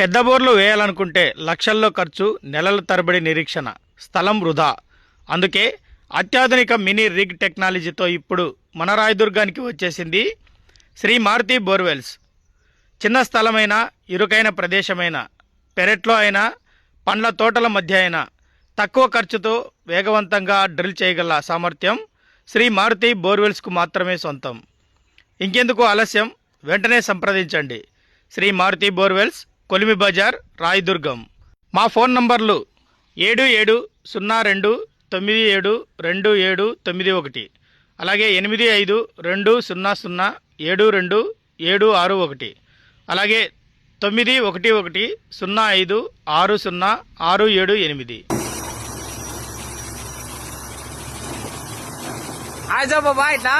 పెద్ద బోర్లు వేయాలనుకుంటే లక్షల్లో ఖర్చు, నెలల తరబడి నిరీక్షణ, స్థలం వృధా. అందుకే అత్యాధునిక మినీ రిగ్ టెక్నాలజీతో ఇప్పుడు మన రాయదుర్గానికి వచ్చేసింది శ్రీ మారుతి బోర్వెల్స్. చిన్న స్థలమైనా, ఇరుకైన ప్రదేశమైనా, పెరట్లో అయినా, పండ్ల తోటల మధ్య అయినా తక్కువ ఖర్చుతో వేగవంతంగా డ్రిల్ చేయగల సామర్థ్యం శ్రీ మారుతి బోర్వెల్స్కు మాత్రమే సొంతం. ఇంకెందుకు ఆలస్యం, వెంటనే సంప్రదించండి. శ్రీ మారుతి బోర్వెల్స్, కొలిమి బజార్, రాయదుర్గం. మా ఫోన్ నంబర్లు 7729722791, అలాగే 8520072761, అలాగే 9110560678. ఆజా బాబా ఇట్లా